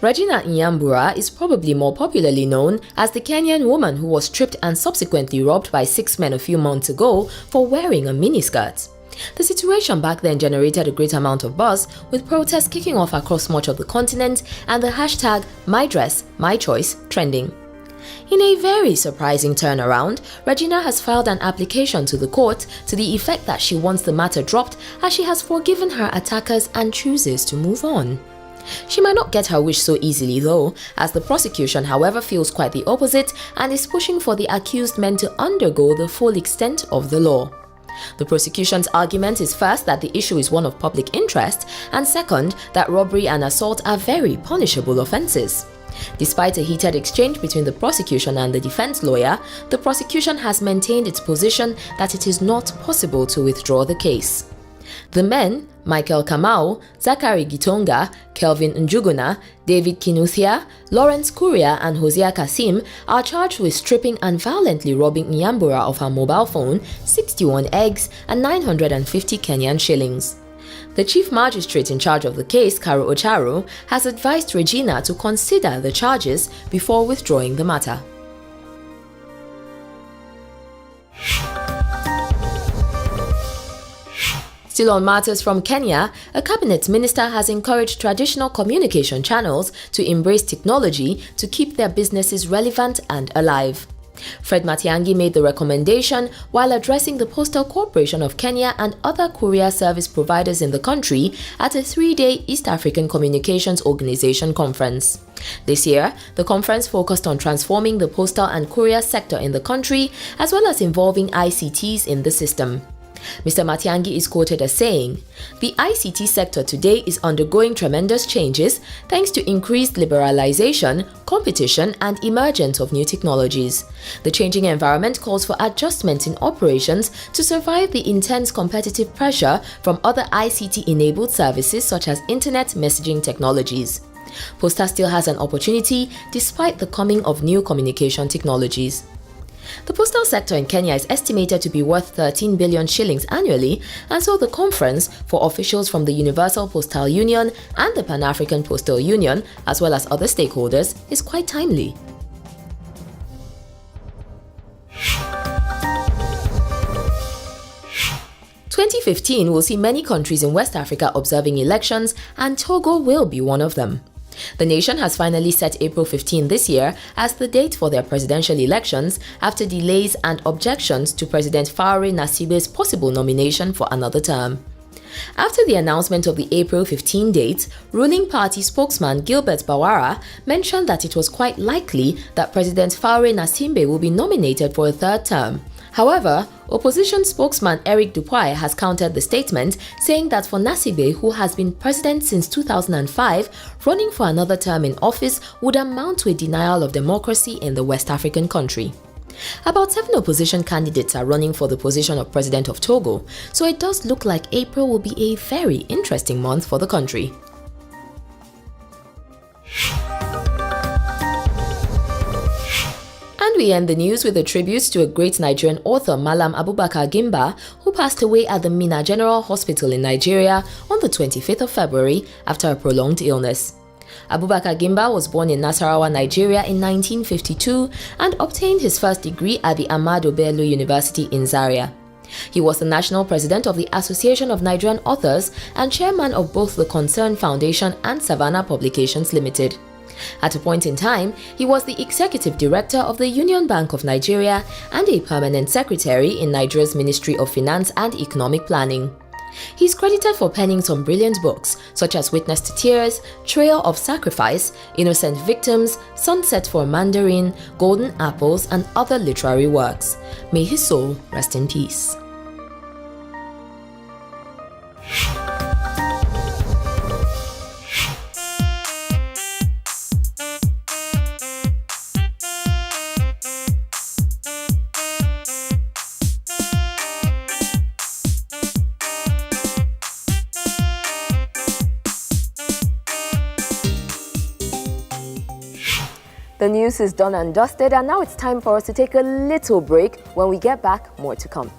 Regina Nyambura is probably more popularly known as the Kenyan woman who was stripped and subsequently robbed by 6 men a few months ago for wearing a miniskirt. The situation back then generated a great amount of buzz, with protests kicking off across much of the continent and the hashtag #MyDressMyChoice trending. In a very surprising turnaround, Regina has filed an application to the court to the effect that she wants the matter dropped as she has forgiven her attackers and chooses to move on. She might not get her wish so easily though, as the prosecution however feels quite the opposite and is pushing for the accused men to undergo the full extent of the law. The prosecution's argument is first that the issue is one of public interest, and second that robbery and assault are very punishable offences. Despite a heated exchange between the prosecution and the defense lawyer, the prosecution has maintained its position that it is not possible to withdraw the case. The men, Michael Kamau, Zachary Gitonga, Kelvin Njuguna, David Kinuthia, Lawrence Kuria and Hosea Kasim, are charged with stripping and violently robbing Nyambura of her mobile phone, 61 eggs and 950 Kenyan shillings. The chief magistrate in charge of the case, Karo Ocharo, has advised Regina to consider the charges before withdrawing the matter. Still on matters from Kenya, a cabinet minister has encouraged traditional communication channels to embrace technology to keep their businesses relevant and alive. Fred Matiang'i made the recommendation while addressing the Postal Corporation of Kenya and other courier service providers in the country at a 3-day East African Communications Organization conference. This year, the conference focused on transforming the postal and courier sector in the country, as well as involving ICTs in the system. Mr. Matiang'i is quoted as saying, "The ICT sector today is undergoing tremendous changes thanks to increased liberalization, competition, and emergence of new technologies. The changing environment calls for adjustment in operations to survive the intense competitive pressure from other ICT-enabled services such as internet messaging technologies. Posta still has an opportunity despite the coming of new communication technologies." The postal sector in Kenya is estimated to be worth 13 billion shillings annually, and so the conference, for officials from the Universal Postal Union and the Pan-African Postal Union, as well as other stakeholders, is quite timely. "2015 will see many countries in West Africa observing elections, and Togo will be one of them. The nation has finally set April 15 this year as the date for their presidential elections after delays and objections to President Faure Gnassingbé's possible nomination for another term. After the announcement of the April 15 date, ruling party spokesman Gilbert Bawara mentioned that it was quite likely that President Faure Gnassingbé will be nominated for a third term. However, opposition spokesman Eric Dupuy has countered the statement, saying that for Gnassingbé, who has been president since 2005, running for another term in office would amount to a denial of democracy in the West African country. About 7 opposition candidates are running for the position of president of Togo, so it does look like April will be a very interesting month for the country. And we end the news with a tribute to a great Nigerian author, Malam Abubakar Gimba, who passed away at the Mina General Hospital in Nigeria on the 25th of February after a prolonged illness. Abubakar Gimba was born in Nasarawa, Nigeria in 1952 and obtained his first degree at the Ahmadu Bello University in Zaria. He was the national president of the Association of Nigerian Authors and chairman of both the Concern Foundation and Savannah Publications Limited. At a point in time, he was the executive director of the Union Bank of Nigeria and a permanent secretary in Nigeria's Ministry of Finance and Economic Planning. He is credited for penning some brilliant books such as Witness to Tears, Trail of Sacrifice, Innocent Victims, Sunset for Mandarin, Golden Apples, and other literary works. May his soul rest in peace. The news is done and dusted, and now it's time for us to take a little break. When we get back, more to come.